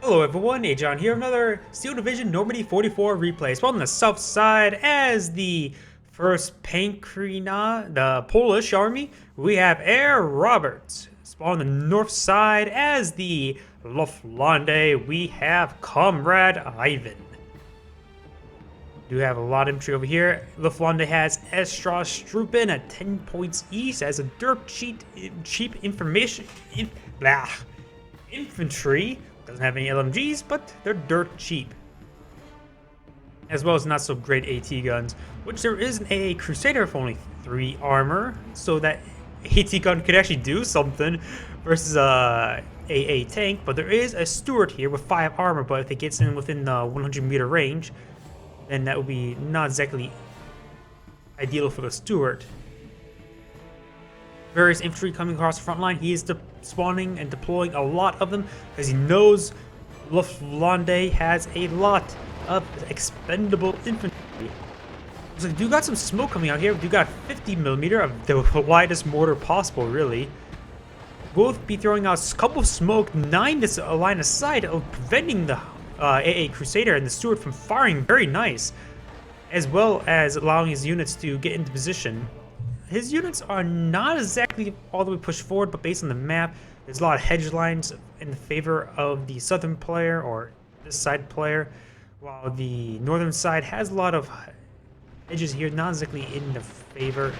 Hello everyone, Agion here, another Steel Division Normandy 44 replay. Spawned on the south side as the 1st Pancerna, the Polish army. We have Herr Roberts. Spawned on the north side as the Luftlande. We have Comrade Ivan. Do have a lot of infantry over here. Luftlande has SD44 at 10 points east as a dirt cheap infantry. Doesn't have any LMGs, but they're dirt cheap. As well as not so great AT guns, which there is an AA Crusader with only 3 armor, so that AT gun could actually do something versus a AA tank. But there is a Stuart here with 5 armor, but if it gets in within the 100-meter range, then that would be not exactly ideal for the Stuart. Various infantry coming across the front line. He is spawning and deploying a lot of them because he knows Luftlande has a lot of expendable infantry. So we do got some smoke coming out here. We do got 50mm of the widest mortar possible, really. We'll be throwing out a couple of smoke, 9 this line of sight of preventing the AA Crusader and the Stuart from firing. Very nice, as well as allowing his units to get into position. His units are not exactly all the way pushed forward, but based on the map, there's a lot of hedge lines in favor of the southern player, or this side player, while the northern side has a lot of hedges here, not exactly in the favor.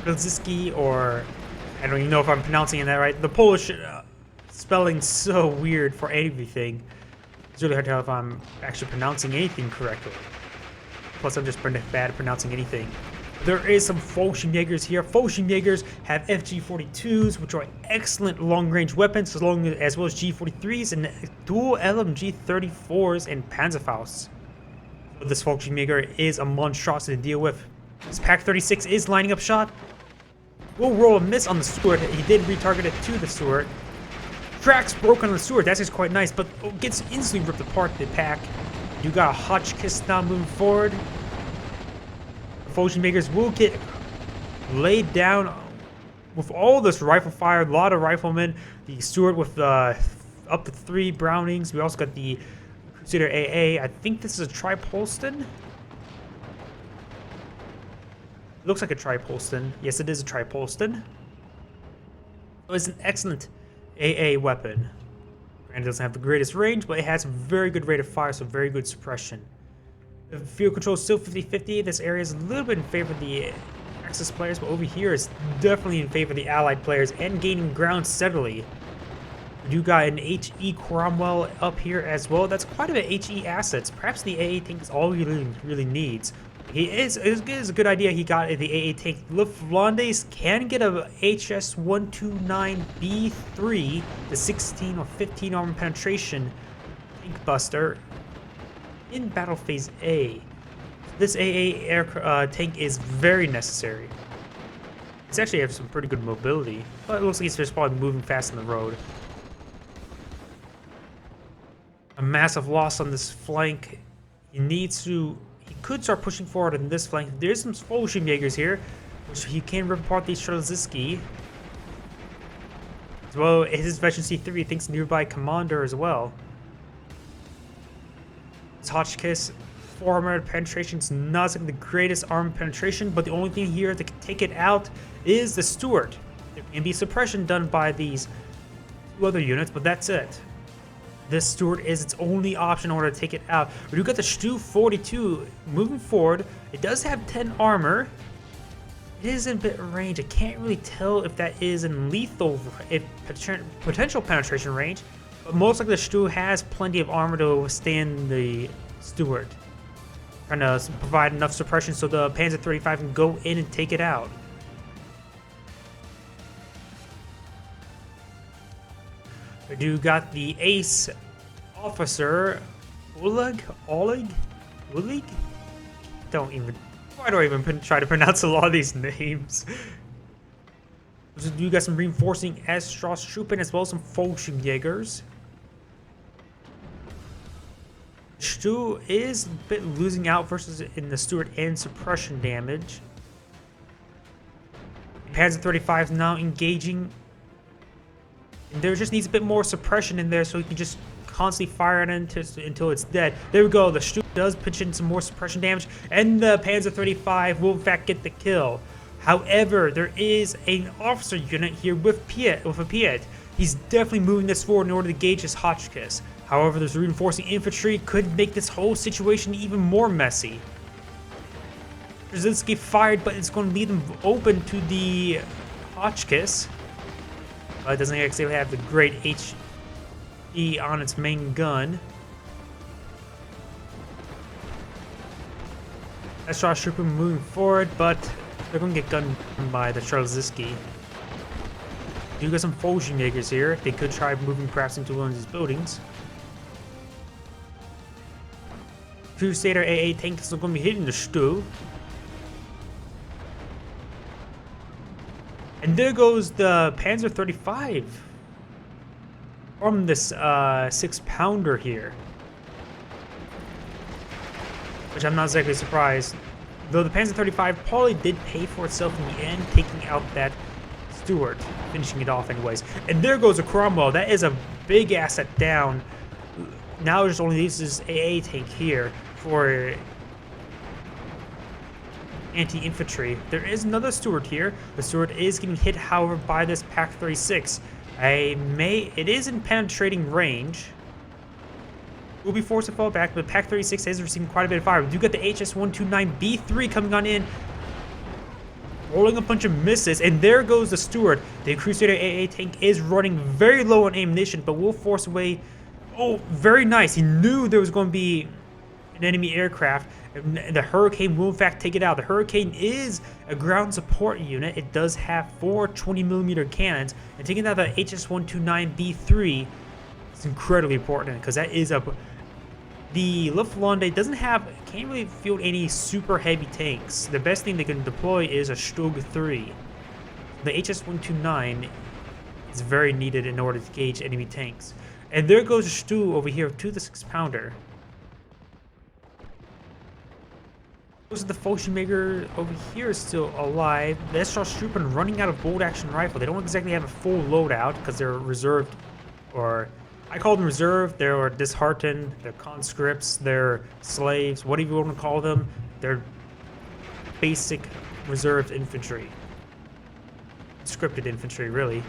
Pilziski, or I don't even know if I'm pronouncing that right. The Polish spelling's so weird for everything. It's really hard to tell if I'm actually pronouncing anything correctly. Plus, I'm just bad at pronouncing anything. There is some Fallschirmjägers here. Fallschirmjägers have FG42s, which are excellent long-range weapons, as well as G43s and dual LMG34s and Panzerfausts. So this Fallschirmjäger is a monstrosity to deal with. This Pack 36 is lining up shot. Will roll a miss on the Stuart. He did retarget it to the Stuart. Tracks broke on the Stuart. That's just quite nice, but gets instantly ripped apart. The Pack. You got a Hotchkiss now moving forward. Fallschirmjägers will get laid down with all this rifle fire, a lot of riflemen. The Stuart with up to 3 Brownings. We also got the Crusader AA. I think this is a Tripolston. Looks like a Tripolston. Yes, it is a Tripolston. It's an excellent AA weapon. And it doesn't have the greatest range, but it has a very good rate of fire, so very good suppression. The field control is still 50-50. This area is a little bit in favor of the Axis players, but over here is definitely in favor of the Allied players and gaining ground steadily. We do got an HE Cromwell up here as well. That's quite a bit of HE assets. Perhaps the AA tank is all he really needs. It is a good idea he got the AA tank. Luftlande can get a HS129B3, the 16 or 15 armor penetration tank buster in battle phase A. This AA tank is very necessary. It's actually have some pretty good mobility, but it looks like it's just probably moving fast on the road. A massive loss on this flank. He could start pushing forward on this flank. There's some Fallschirmjägers here, which he can rip apart these Strelzinski. As well, his Veteran C3 thinks nearby commander as well. Hotchkiss 4 armor penetration is not the greatest armor penetration, but the only thing here that can take it out is the Stuart. There can be suppression done by these 2 other units, but that's it. This Stuart is its only option in order to take it out. We do got the Stu-42 moving forward. It does have 10 armor. It is in bit range. I can't really tell if that is in lethal, potential penetration range. But most likely the Stu has plenty of armor to withstand the Stuart. Trying to provide enough suppression so the Panzer 35 can go in and take it out. We do got the ace officer, Oleg? Why do I even try to pronounce a lot of these names? So you got some reinforcing SD44 as well as some Fallschirmjägers. Stu is a bit losing out versus in the Stuart and suppression damage. Panzer 35 is now engaging And there just needs a bit more suppression in there so he can just constantly fire it until it's dead. There we go. The Stu does pitch in some more suppression damage, and the Panzer 35 will in fact get the kill. However, there is an officer unit here with a Piet. He's definitely moving this forward in order to gauge his Hotchkiss. However, this reinforcing infantry could make this whole situation even more messy. Brzezinski fired, but it's going to leave them open to the Hotchkiss. It doesn't actually have the great HE on its main gun. That's Josh Trooper moving forward, but they're going to get gunned by the Charlesiski. Do got some Fallschirmjägers here. They could try moving perhaps into one of these buildings. Crusader AA tank is going to be hitting the Stu. And there goes the Panzer 35 from this 6-pounder here. Which I'm not exactly surprised. Though the Panzer 35 probably did pay for itself in the end, taking out that Stuart, finishing it off anyways. And there goes a Cromwell. That is a big asset down. Now there's only this AA tank here for anti-infantry. There is another Stuart here. The Stuart is getting hit, however, by this Pak 36. It is in penetrating range. Will be forced to fall back, but Pak 36 is receiving quite a bit of fire. We do get the HS-129B3 coming on in, rolling a bunch of misses, and there goes the Stuart. The Crusader AA tank is running very low on ammunition, but will force away. Oh, very nice. He knew there was going to be an enemy aircraft. The Hurricane will in fact take it out. The Hurricane is a ground support unit. It does have 4 20mm cannons, and taking out the HS-129B3 is incredibly important because that is the Luftlande can't really field any super heavy tanks. The best thing they can deploy is a Stug 3. The HS-129 is very needed in order to gauge enemy tanks. And there goes a Stu over here to the 6-pounder. Most of the Fallschirmjäger over here is still alive. The SS-Truppen running out of bolt-action rifle. They don't exactly have a full loadout because they're reserved, or I call them reserved. They're disheartened. They're conscripts. They're slaves. Whatever you want to call them. They're basic reserved infantry. Scripted infantry, really.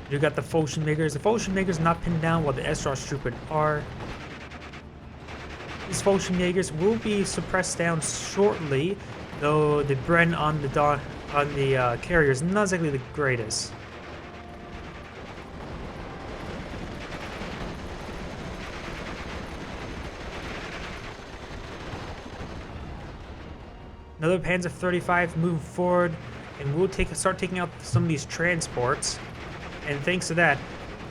You got the Fallschirmjägers. The Fallschirmjägers not pinned down while the SS-Truppen are. These Fallschirmjägers will be suppressed down shortly, though the Bren on the carrier is not exactly the greatest. Another Panzer 35 moving forward, and we'll start taking out some of these transports. And thanks to that,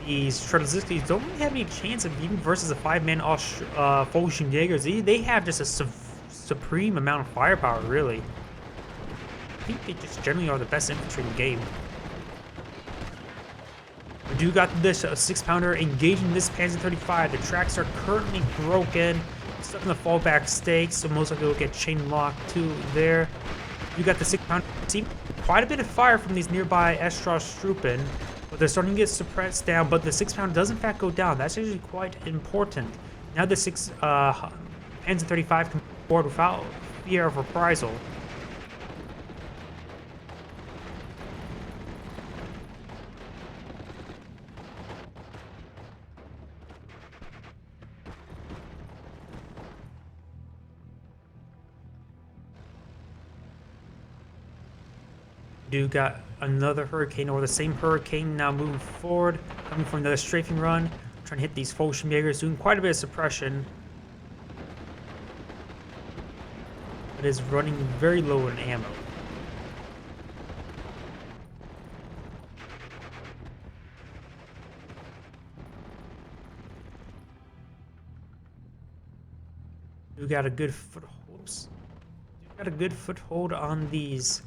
these Strelzitskis don't really have any chance of even versus a 5-man Fallschirmjägers. They have just a supreme amount of firepower, really. I think they just generally are the best infantry in the game. We do got this 6-pounder engaging this Panzer 35. The tracks are currently broken, stuck in the fallback stakes, so most likely we'll get chain locked to there. You got the 6-pounder. See quite a bit of fire from these nearby SS-Truppen. But they're starting to get suppressed down, but the 6-pounder does in fact go down. That's actually quite important. Now the Panzer 35 can move forward without fear of reprisal. Do got another Hurricane, or the same Hurricane now moving forward, coming from another strafing run, trying to hit these Fallschirmjägers, doing quite a bit of suppression. It is running very low in ammo. We got a good foothold. Got a good foothold on these.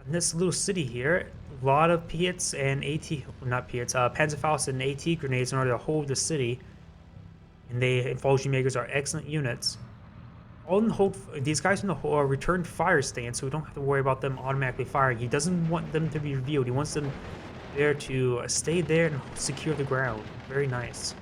In this little city here, a lot of Piets and Panzerfaust and AT grenades in order to hold the city. And Fallschirmjägers are excellent units. These guys in the return fire stance, so we don't have to worry about them automatically firing. He doesn't want them to be revealed. He wants them there to stay there and secure the ground. Very nice.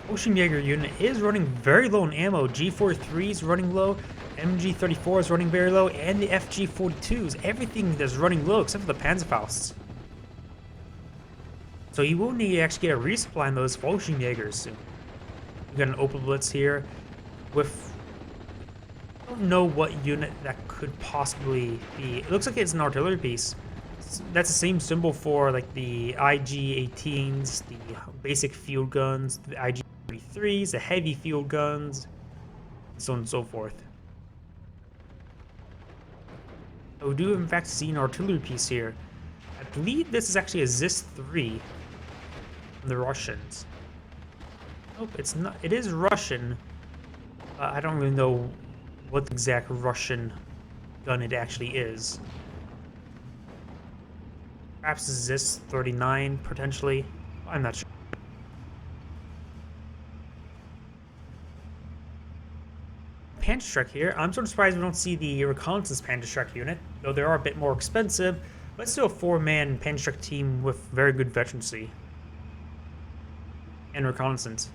Ocean Jaeger unit is running very low on ammo. G43 is running low, MG34 is running very low, and the FG42s. Everything is running low except for the Panzerfaust. So you will need to actually get a resupply on those Ocean Jaegers soon. We got an open blitz here with, I don't know what unit that could possibly be. It looks like it's an artillery piece. That's the same symbol for like the IG-18s, the basic field guns, the IG-33s, the heavy field guns, so on and so forth. So we do in fact see an artillery piece here. I believe this is actually a ZIS-3 from the Russians. Nope, it's not. It is Russian. I don't really know what the exact Russian gun it actually is. Perhaps ZIS-39 potentially. I'm not sure. Panzerstrike here. I'm sort of surprised we don't see the reconnaissance Panzerstrike unit, though they are a bit more expensive, but still a 4-man Panzerstrike team with very good veterancy and reconnaissance.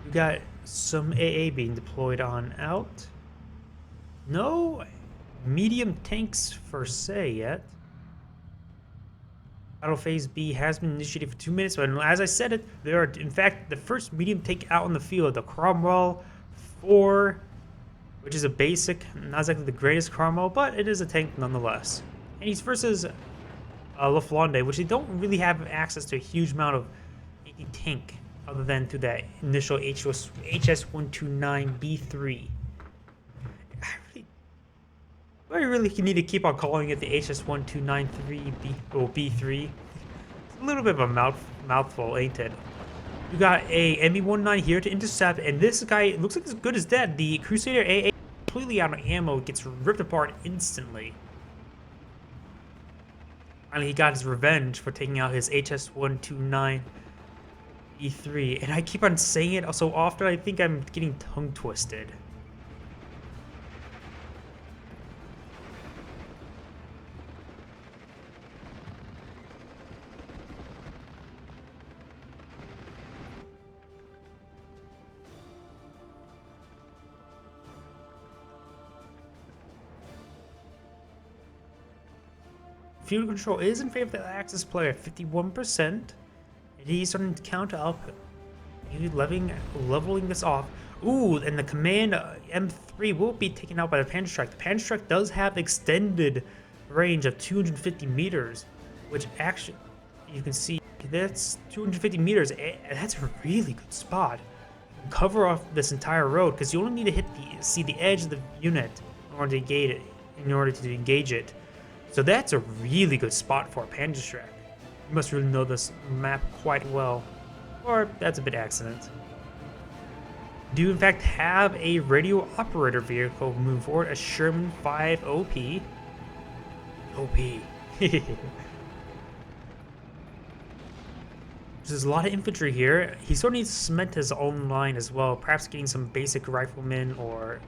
We got some AA being deployed on out. No medium tanks for se yet. Battle phase B has been initiated for 2 minutes, but as I said it, there are in fact the first medium tank out on the field, the Cromwell 4, which is a basic, not exactly the greatest Cromwell, but it is a tank nonetheless. And he's versus Luftlande, which they don't really have access to a huge amount of tank other than through that initial HS129B3. I really need to keep on calling it the HS1293B3. It's a little bit of a mouthful, ain't it? You got a ME19 here to intercept, and this guy looks like as good as dead. The Crusader AA completely out of ammo, gets ripped apart instantly. Finally, he got his revenge for taking out his HS129B3, and I keep on saying it so often, I think I'm getting tongue twisted. Field control is in favor of the Axis player at 51%. And he's starting to counter up. He's leveling this off. Ooh, and the command M3 will be taken out by the Pancerstrike. The Pancerstrike does have extended range of 250 meters, which actually, you can see, that's 250 meters. That's a really good spot. Cover off this entire road, because you only need to see the edge of the unit in order to engage it. So that's a really good spot for a Pancerstrike. You must really know this map quite well. Or that's a bit accident. Do you in fact have a radio operator vehicle moving forward, a Sherman 5 OP? OP. There's a lot of infantry here. He sort of needs to cement his own line as well, perhaps getting some basic riflemen or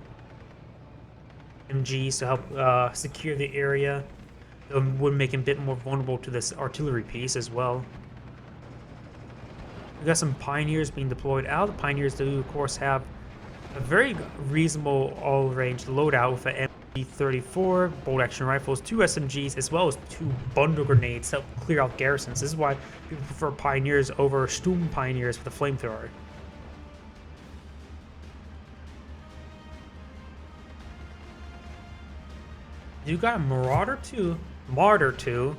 MGs to help secure the area. It would make him a bit more vulnerable to this artillery piece as well. We got some Pioneers being deployed out. The Pioneers do, of course, have a very reasonable all-range loadout with an MG34, bolt-action rifles, 2 SMGs, as well as 2 bundle grenades to help clear out garrisons. This is why people prefer Pioneers over Sturm Pioneers with a flamethrower. You got a Marauder 2. Martyr 2.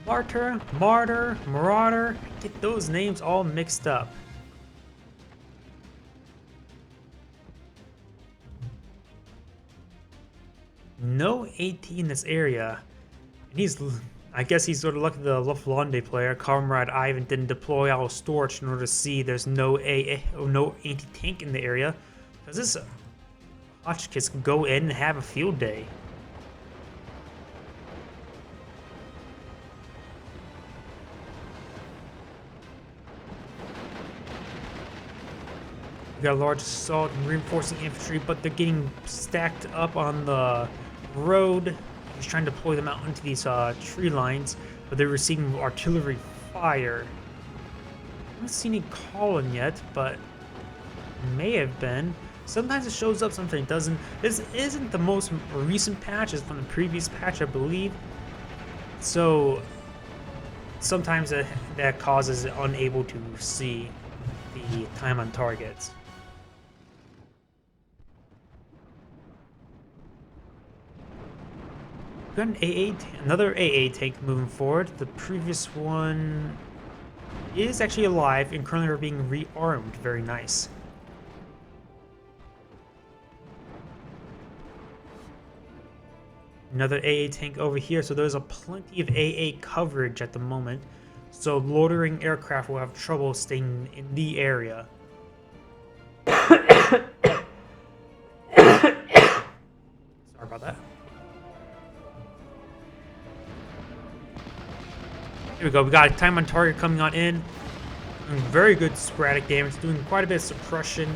Martyr, Martyr, Marauder. Get those names all mixed up. No AT in this area. And I guess he's sort of lucky the Luftlande player, Comrade Ivan, didn't deploy out of storage in order to see there's no anti-tank in the area. Because this Hotchkiss can go in and have a field day. We got a large assault and reinforcing infantry, but they're getting stacked up on the road. He's trying to deploy them out into these tree lines, but they're receiving artillery fire. I haven't seen any column yet, but may have been. Sometimes it shows up, sometimes it doesn't. This isn't the most recent patch, it's from the previous patch, I believe. So sometimes that causes it unable to see the time on targets. We got an another AA tank moving forward. The previous one is actually alive and currently are being rearmed. Very nice. Another AA tank over here, so there's a plenty of AA coverage at the moment. So loitering aircraft will have trouble staying in the area. Sorry about that. Here we go. We got time on target coming on in. Doing very good sporadic damage. Doing quite a bit of suppression.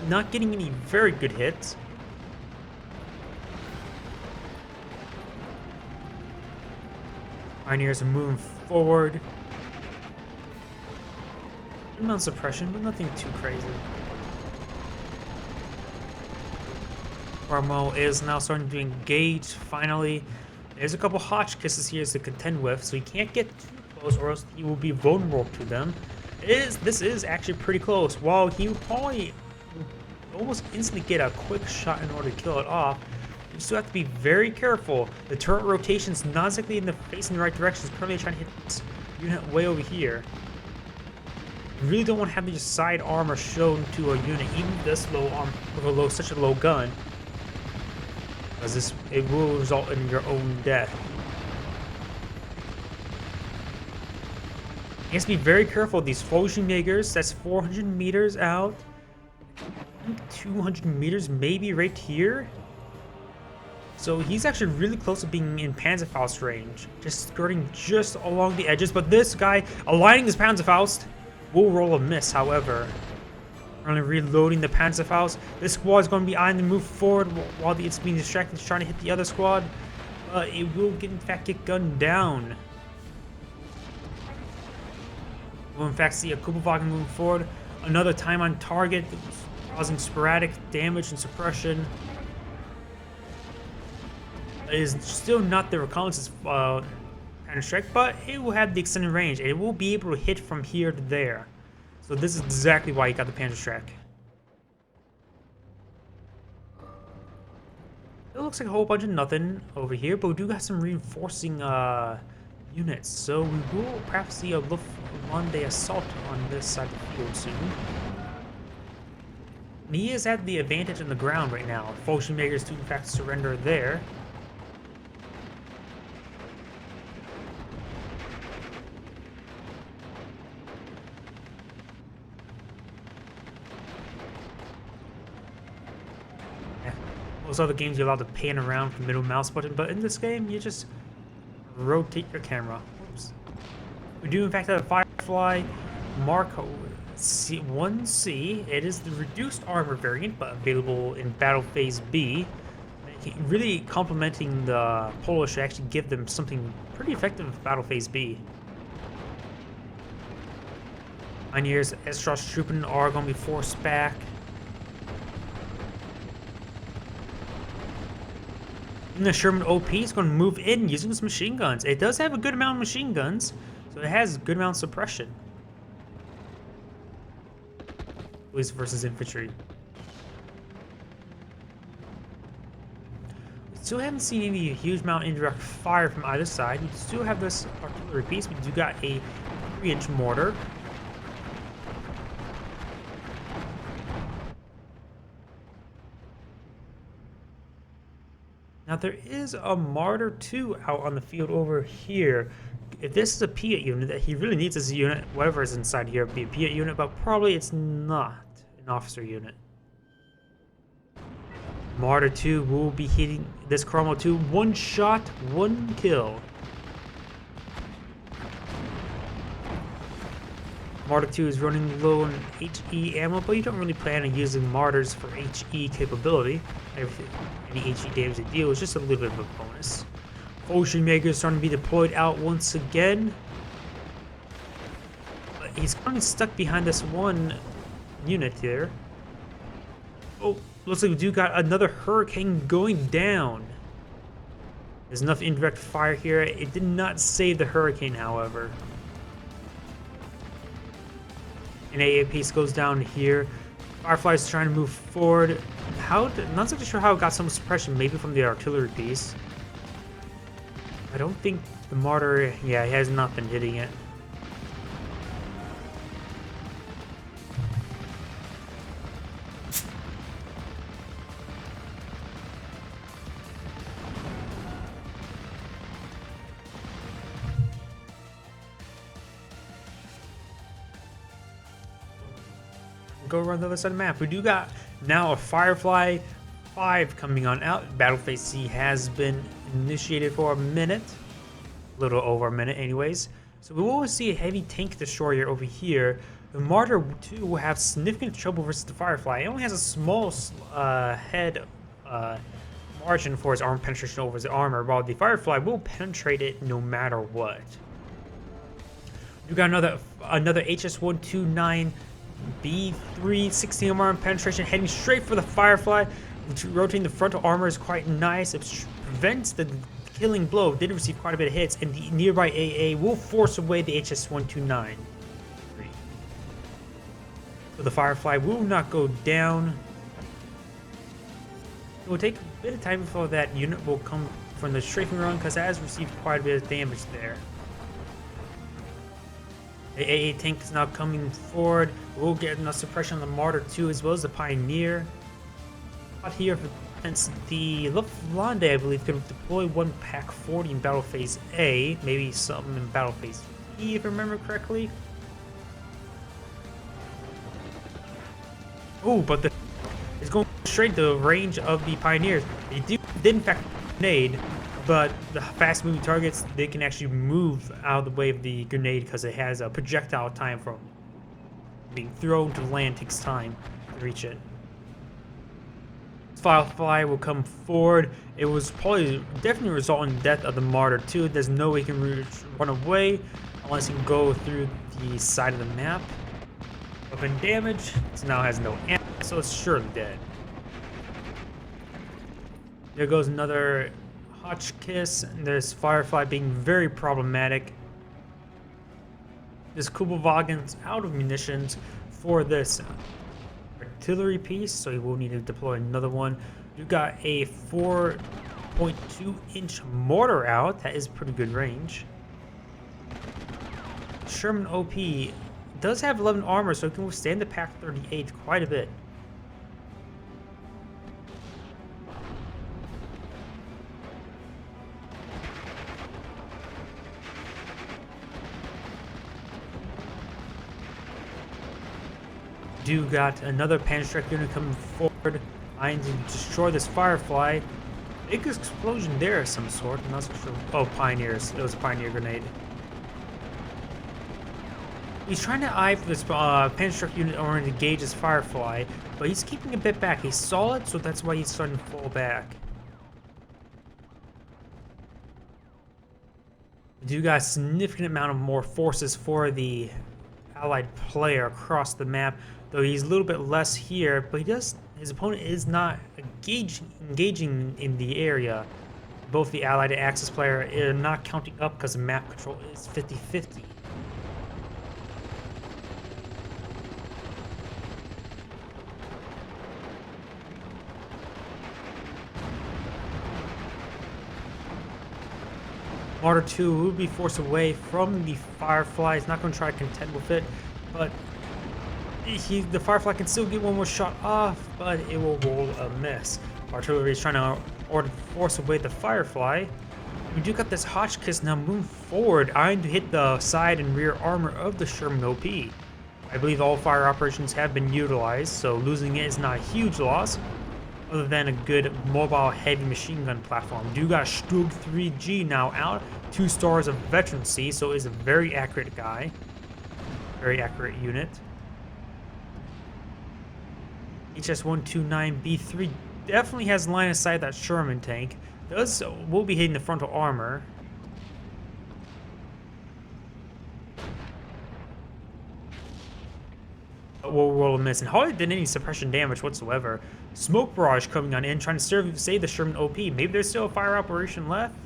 Not getting any very good hits. Pioneers are moving forward. Good amount of suppression, but nothing too crazy. Cromwell is now starting to engage, finally. There's a couple Hotchkisses here to contend with, so he can't get too close or else he will be vulnerable to them. This is actually pretty close. While he will probably almost instantly get a quick shot in order to kill it off, you still have to be very careful. The turret rotation's not exactly in the the right direction. It's currently trying to hit this unit way over here. You really don't want to have your side armor shown to a unit, even this low arm with such a low gun. Because it will result in your own death. You have to be very careful. These Fallschirmjägers, that's 400 meters out. I think 200 meters, maybe right here. So he's actually really close to being in Panzerfaust range. Just skirting just along the edges. But this guy, aligning his Panzerfaust, will roll a miss, however. Only reloading the Panzerfaust. This squad is going to be eyeing to move forward while it's being distracted. It's trying to hit the other squad. It will in fact get gunned down. We'll in fact see a Kubelwagen moving forward. Another time on target, causing sporadic damage and suppression. It is still not the reconnaissance strike, but it will have the extended range. And it will be able to hit from here to there. So this is exactly why he got the Panzerstrike. It looks like a whole bunch of nothing over here, but we do got some reinforcing units. So we will perhaps see a Luftlande assault on this side of the field soon. And he is at the advantage on the ground right now. Fallschirmjägers do in fact surrender there. Most other games you're allowed to pan around with the middle mouse button, but in this game you just rotate your camera. Oops. We do in fact have a Firefly Mark 1C. It is the reduced armor variant, but available in Battle Phase B. Really complementing the Polish to actually give them something pretty effective in Battle Phase B. Pioneers, Truppen are going to be forced back. And the Sherman OP is going to move in using its machine guns. It does have a good amount of machine guns, so it has a good amount of suppression. Police versus infantry. We still haven't seen any huge amount of indirect fire from either side. We still have this artillery piece. We do got a 3-inch mortar. Now there is a Martyr 2 out on the field over here. If this is a Piat unit, that he really needs this unit, whatever is inside here, be a Piat unit, but probably it's not an officer unit. Martyr 2 will be hitting this Cromwell 2. One shot, one kill. Martyr 2 is running low on HE ammo, but you don't really plan on using Martyrs for HE capability. Any HE damage they deal is just a little bit of a bonus. Ocean Maker is starting to be deployed out once again. But he's kind of stuck behind this one unit here. Oh, looks like we do got another Hurricane going down. There's enough indirect fire here. It did not save the Hurricane, however. An AA piece goes down here. Firefly's trying to move forward. Not so sure how it got some suppression, maybe from the artillery piece. I don't think the Martyr, yeah, he has not been hitting it. Go around the other side of the map. We do got now a Firefly 5 coming on out. Battle Phase C has been initiated for a minute. A little over a minute anyways. So we will see a heavy tank destroyer over here. The Martyr 2 will have significant trouble versus the Firefly. It only has a small head margin for his armor penetration over his armor, while the Firefly will penetrate it no matter what. You got another HS129 B3 60 armor penetration heading straight for the Firefly. Rotating the frontal armor is quite nice. It prevents the killing blow. Did receive quite a bit of hits, and the nearby AA will force away the HS129. So the Firefly will not go down. It will take a bit of time before that unit will come from the strafing run, because it has received quite a bit of damage there. The AA tank is now coming forward. We'll get enough suppression on the Martyr 2 as well as the Pioneer. Out here, since the Luftlande, I believe, could deploy one Pack 40 in Battle Phase A, maybe something in Battle Phase B, if I remember correctly. Oh, but it's going straight to the range of the Pioneers. They did in fact grenade, but the fast moving targets, they can actually move out of the way of the grenade because it has a projectile time from being thrown to land. Takes time to reach it. Firefly will come forward. It was probably definitely result in the death of the Martyr 2. There's no way he can run away unless he can go through the side of the map. Weapon damage. It now has no ammo, so it's surely dead. There goes another Hotchkiss. There's Firefly being very problematic. This Kubelwagen's out of munitions for this artillery piece, so he will need to deploy another one. You got a 4.2-inch mortar out. That is pretty good range. Sherman OP does have 11 armor, so it can withstand the Pack 38 quite a bit. Do got another Pancerna unit coming forward, trying to destroy this Firefly. Big explosion there of some sort. I'm not so sure. Oh, Pioneers. It was a Pioneer grenade. He's trying to eye for this Pancerna unit in order to engage his Firefly, but he's keeping a bit back. He saw it, so that's why he's starting to fall back. We do got a significant amount of more forces for the allied player across the map, though he's a little bit less here, but his opponent is not engaging in the area. Both the allied and Axis player are not counting up because the map control is 50-50. Martyr 2 will be forced away from the Firefly. He's not going to try to contend with it, but the Firefly can still get one more shot off, but it will roll a miss. Artillery is trying to force away the Firefly. We do got this Hotchkiss now moving forward, eyeing to hit the side and rear armor of the Sherman OP. I believe all fire operations have been utilized, so losing it is not a huge loss. other than a good mobile heavy machine gun platform. Do got Stug 3G now out, 2 stars of veterancy, so is a very accurate guy, very accurate unit. HS129B3 definitely has line of sight that Sherman tank. Will be hitting the frontal armor. Will miss and hardly did any suppression damage whatsoever. Smoke barrage coming on in, trying to save the Sherman OP. Maybe there's still a fire operation left,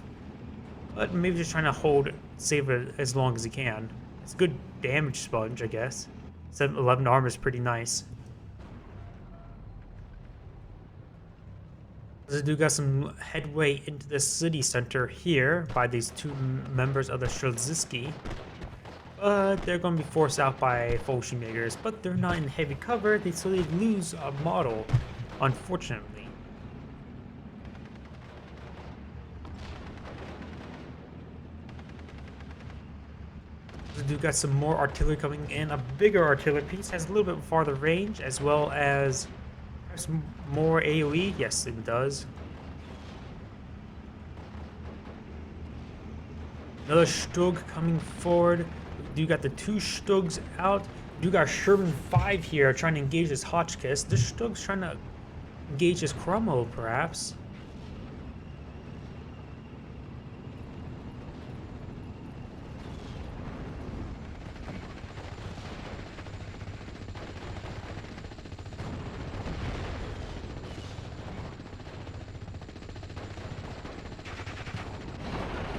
but maybe just trying to save it as long as he can. It's a good damage sponge, I guess. 711 armor is pretty nice. They do got some headway into the city center here by these 2 members of the Strelzyski. They're going to be forced out by Fallschirmjägers, but they're not in heavy cover, so they lose a model, unfortunately. We do got some more artillery coming in. A bigger artillery piece has a little bit farther range, as well as perhaps more AoE. Yes, it does. Another Stug coming forward. You got the 2 Stugs out. You got Sherman 5 here trying to engage this Hotchkiss. This Stug's trying to engage this Cromwell, perhaps.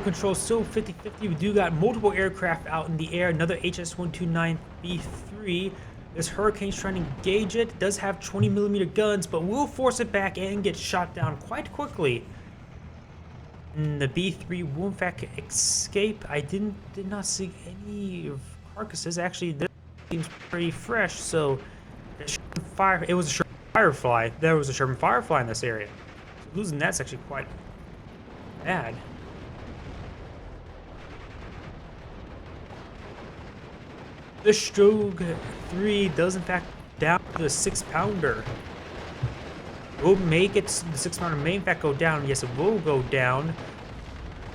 Control still 50-50. We do got multiple aircraft out in the air. Another HS129B3. This Hurricane's trying to engage it. Does have 20mm guns, but will force it back and get shot down quite quickly. And the B3 will in fact escape. I did not see any carcasses. Actually, this seems pretty fresh. So it was a Sherman Firefly. There was a Sherman Firefly in this area. So losing that's actually quite bad. The Stug 3 does in fact down to the 6-pounder. Will make it, the 6-pounder may in fact go down. Yes, it will go down.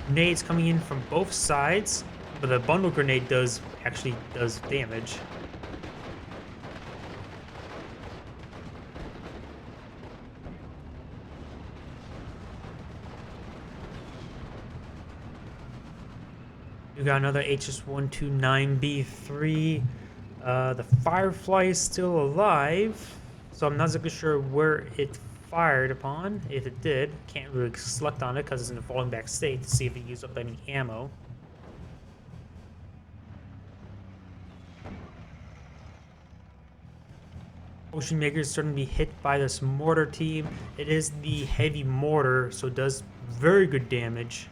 Grenades coming in from both sides, but the bundle grenade does damage. We got another HS129B3. The Firefly is still alive, so I'm not exactly sure where it fired upon. If it did, can't really select on it because it's in a falling back state to see if it used up any ammo. Ocean Maker is starting to be hit by this mortar team. It is the heavy mortar, so it does very good damage.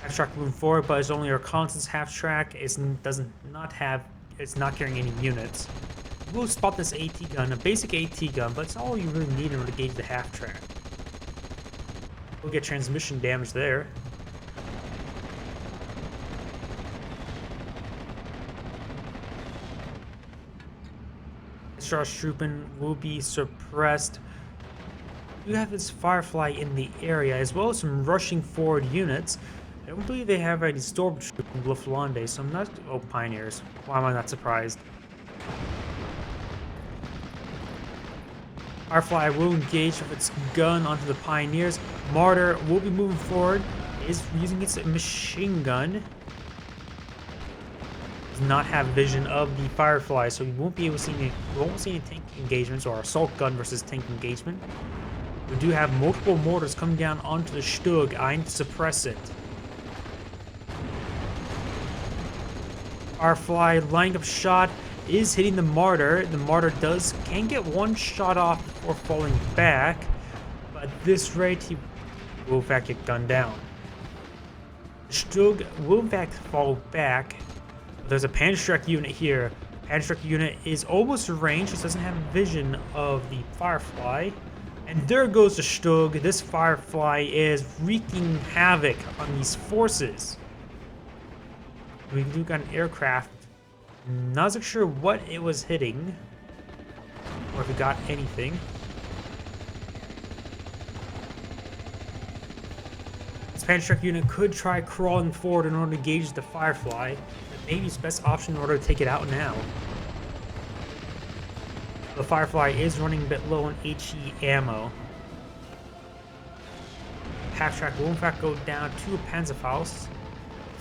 Half track moving forward, but it's only our Reconnaissance half track. It's not carrying any units. We'll spot this AT gun, a basic AT gun, but it's all you really need in order to gauge the half track. We'll get transmission damage there. Starstruppen will be suppressed. You have this Firefly in the area, as well as some rushing forward units. I don't believe they have any Stormtroopers in Luftlande, so I'm not... Oh, Pioneers. Why am I not surprised? Firefly will engage with its gun onto the Pioneers. Martyr will be moving forward. Is using its machine gun. Does not have vision of the Firefly, so we won't be able to see any... We won't see any tank engagements or assault gun versus tank engagement. We do have multiple mortars coming down onto the Stug, eyeing to suppress it. Firefly lined up shot is hitting the Martyr. The Martyr can get one shot off before falling back, but at this rate he will in fact get gunned down. The Stug will in fact fall back. There's a Pancerna unit here. Pancerna unit is almost range. It doesn't have vision of the Firefly. And there goes the Stug. This Firefly is wreaking havoc on these forces. We do got an aircraft. Not so sure what it was hitting, or if it got anything. This Pancerna unit could try crawling forward in order to engage the Firefly. But maybe it's best option in order to take it out now. The Firefly is running a bit low on HE ammo. Half-track will in fact go down to a Panzerfaust.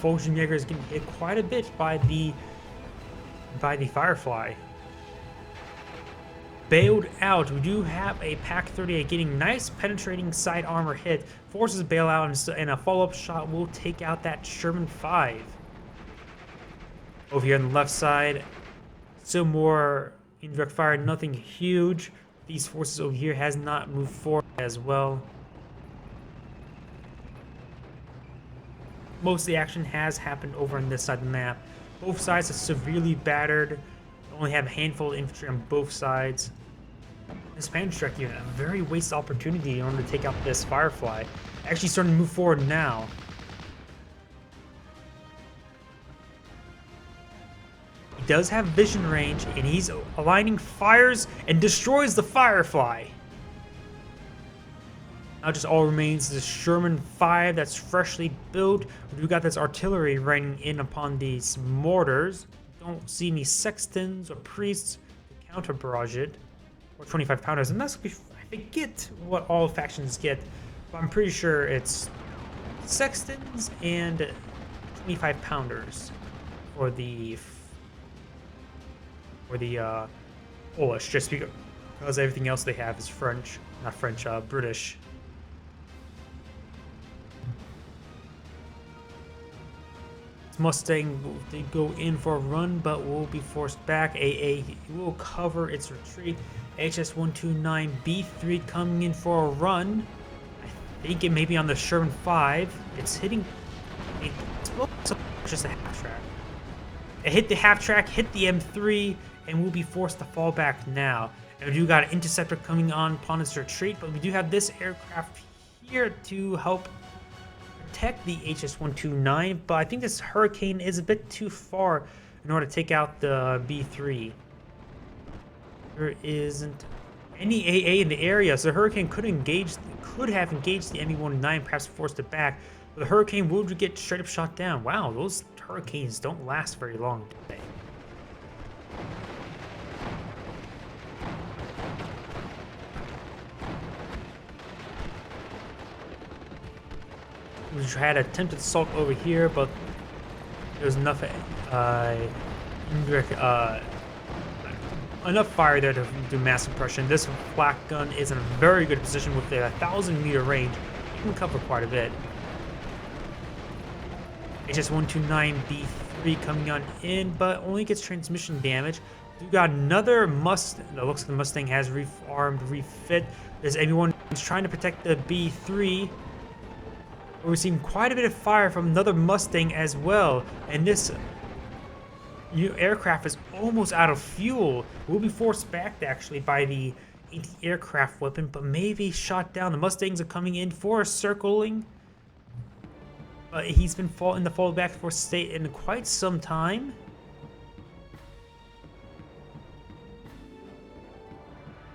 Jäger is getting hit quite a bit by the Firefly. Bailed out, we do have a Pack 38 getting nice penetrating side armor hit, forces bailout, and a follow-up shot will take out that Sherman 5. Over here on the left side, still more indirect fire, nothing huge. These forces over here has not moved forward as well. Most of the action has happened over on this side of the map. Both sides are severely battered. Only have a handful of infantry on both sides. This Pancerna unit, a very wasted opportunity in order to take out this Firefly. Actually starting to move forward now. He does have vision range, and he's aligning fires and destroys the Firefly. Now just all remains the Sherman 5 that's freshly built. We got this artillery raining in upon these mortars. Don't see any sextons or priests to counter barrage it. Or 25 pounders. And that's, I forget what all factions get, but I'm pretty sure it's sextons and 25 pounders for the Polish, just because everything else they have is French, not French, British. Mustang did go in for a run, but will be forced back. AA will cover its retreat. HS129B3 coming in for a run. I think it may be on the Sherman 5. It's hitting. It's just a half track. It hit the half track, hit the M3, and will be forced to fall back now. And we do got an interceptor coming on upon its retreat, but we do have this aircraft here to help protect the HS129, but I think this Hurricane is a bit too far in order to take out the B3. There isn't any AA in the area, so the Hurricane could have engaged the ME-109, perhaps forced it back. But the Hurricane would get straight up shot down. Wow, those Hurricanes don't last very long, do they? We had attempted assault over here, but there's enough enough fire there to do mass suppression. This flak gun is in a very good position with a 1,000-meter range. It can cover quite a bit. HS129B3 coming on in, but only gets transmission damage. We got another Mustang. It looks like the Mustang has rearmed, refit. There's anyone who's trying to protect the B3. We're seeing quite a bit of fire from another Mustang as well, and this new aircraft is almost out of fuel. We'll be forced back actually by the anti-aircraft weapon, but maybe shot down. The Mustangs are coming in for a circling, but he's been in the fallback for state in quite some time.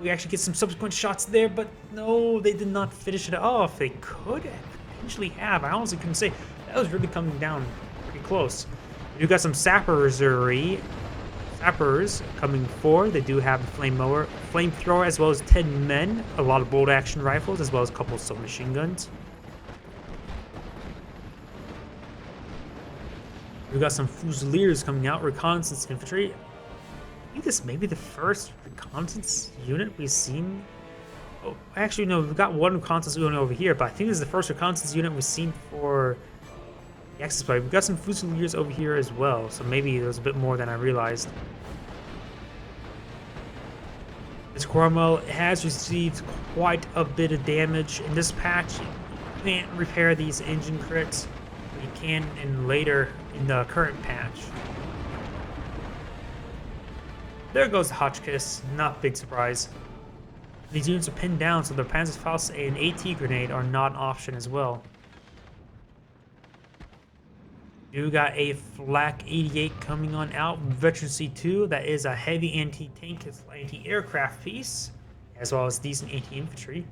We actually get some subsequent shots there, but no, they did not finish it off. They could potentially have. I honestly couldn't say. That was really coming down pretty close. You got some sappers coming forward. They do have a flamethrower, as well as 10 men, a lot of bolt action rifles, as well as a couple of submachine guns. We got some Fusiliers coming out, reconnaissance infantry. I think this may be the first reconnaissance unit we've seen. Oh, actually, no, we've got one reconnaissance unit over here, but I think this is the first reconnaissance unit we've seen for the Axis play. We've got some Fusiliers over here as well, so maybe there's a bit more than I realized. This Cromwell has received quite a bit of damage in this patch. You can't repair these engine crits, but you can later in the current patch. There goes the Hotchkiss, not big surprise. These units are pinned down, so the Panzerfaust and AT grenade are not an option as well. You got a Flak 88 coming on out, Veteran C2, that is a heavy anti-tank, anti-aircraft piece, as well as decent anti-infantry.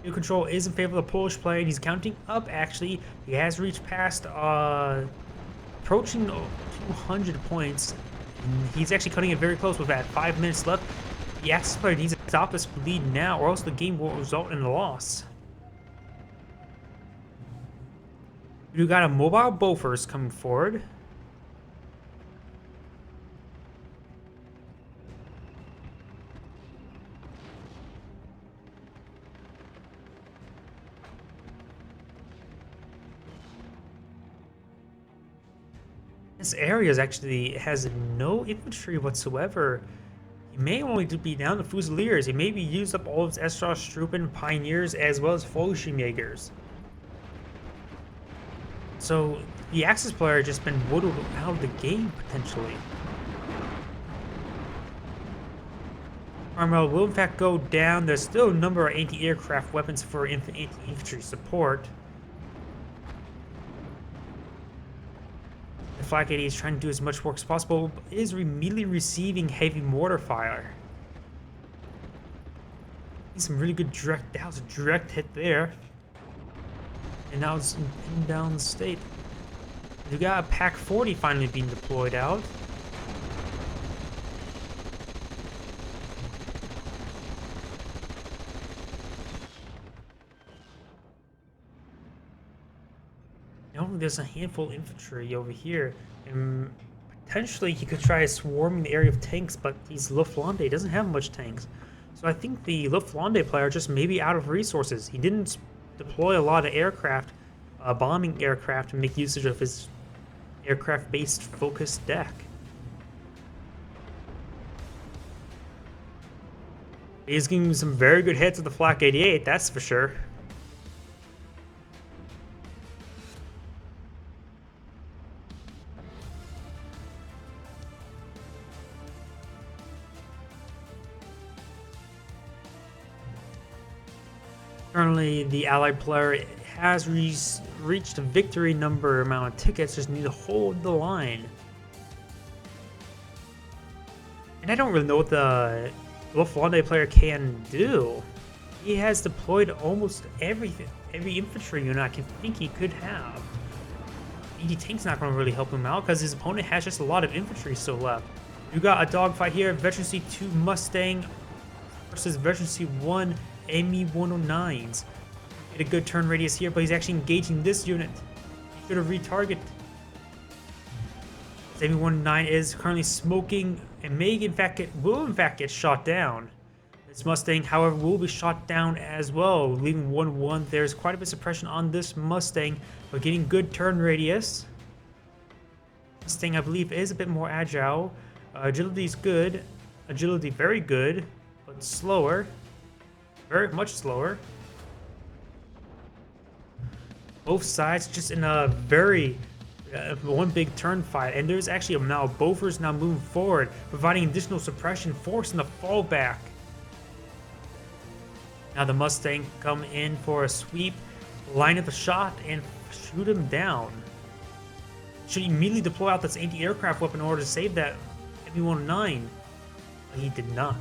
Field control is in favor of the Polish player, and he's counting up, actually. He has reached past, approaching 200 points. And he's actually cutting it very close with that 5 minutes left. The Axis player needs to stop this lead now, or else the game will result in a loss. We got a mobile Bofors coming forward. This area has no infantry whatsoever. He may only be down to Fusiliers. He maybe used up all of his SRS Struppen Pioneers as well as Fallschirmjägers. So the Axis player has just been whittled out of the game potentially. Armor will in fact go down. There's still a number of anti-aircraft weapons for anti-infantry support. The Flak 80 is trying to do as much work as possible, but is immediately receiving heavy mortar fire. Some really good direct, that was a direct hit there. And now it's in down state. We got a Pack 40 finally being deployed out. There's a handful of infantry over here, and potentially he could try swarming the area of tanks, but he's Luftlande, doesn't have much tanks. So I think the Luftlande player just maybe out of resources. He didn't deploy a lot of aircraft, bombing aircraft, and make usage of his aircraft-based focused deck. He's getting some very good hits with the Flak 88, that's for sure. Currently, the Allied player has reached a victory number amount of tickets, just need to hold the line. And I don't really know what the Luftlande player can do. He has deployed almost every infantry unit I can think he could have. Tank's not going to really help him out because his opponent has just a lot of infantry still left. You got a dogfight here, Veterancy 2 Mustang versus Veterancy 1 ME-109s. Get a good turn radius here, but he's actually engaging this unit. He should have retargeted. This ME-109 is currently smoking and will in fact get shot down. This Mustang, however, will be shot down as well, leaving 1-1. There's quite a bit of suppression on this Mustang, but getting good turn radius. Mustang, I believe, is a bit more agile. Agility is good. Agility very good, but slower. Very much slower. Both sides just in a very one big turn fight, and there's actually now Bofors now moving forward, providing additional suppression, forcing the fallback. Now the Mustang come in for a sweep, line up a shot, and shoot him down. Should immediately deploy out this anti-aircraft weapon in order to save that ME-109, but he did not.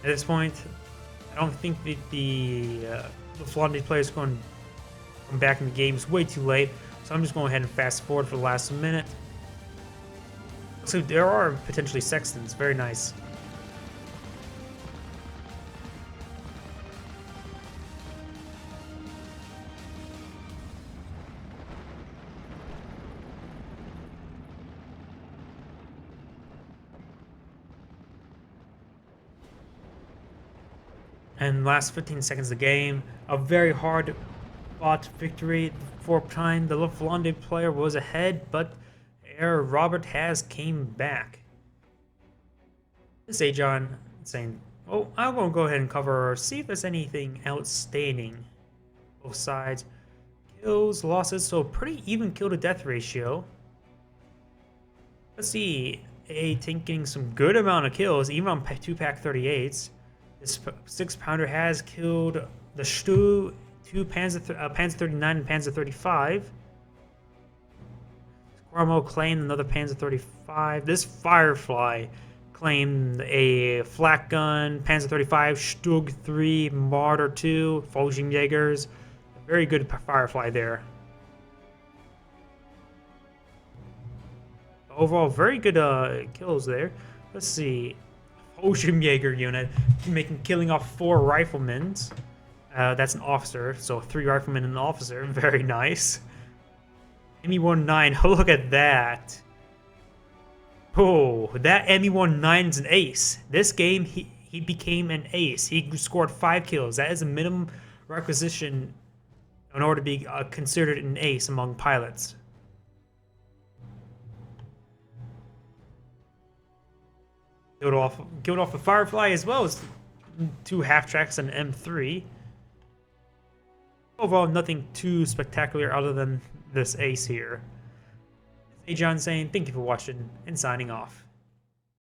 At this point, I don't think that the Luftlande player is going to come back in the game. It's way too late, so I'm just going ahead and fast forward for the last minute. So there are potentially Sextons. Very nice. And last 15 seconds of the game, a very hard fought victory. For a time, the Luftlande player was ahead, but Herr Robert has came back. This Agion saying, oh, I'm going to go ahead and cover, see if there's anything outstanding. Both sides. Kills, losses, so pretty even kill to death ratio. Let's see, a tank getting some good amount of kills, even on 2-pack 38s. This 6-pounder has killed the Stu, 2 Panzer 39 and Panzer 35. Squarmo claimed another Panzer 35. This Firefly Claimed a flak gun, Panzer 35, Stug 3, Marder 2, Fallschirmjägers. Very good Firefly there. Overall, very good kills there. Let's see. Fallschirmjäger unit killing off 4 riflemen. That's an officer, so 3 riflemen and an officer. Very nice. Me-19, look at that. Oh, that Me-19 is an ace. This game, he became an ace. He scored 5 kills. That is a minimum requisition in order to be considered an ace among pilots. Killed off the Firefly as well as 2 half-tracks and M3. Overall, nothing too spectacular other than this ace here. It's Agion saying thank you for watching and signing off.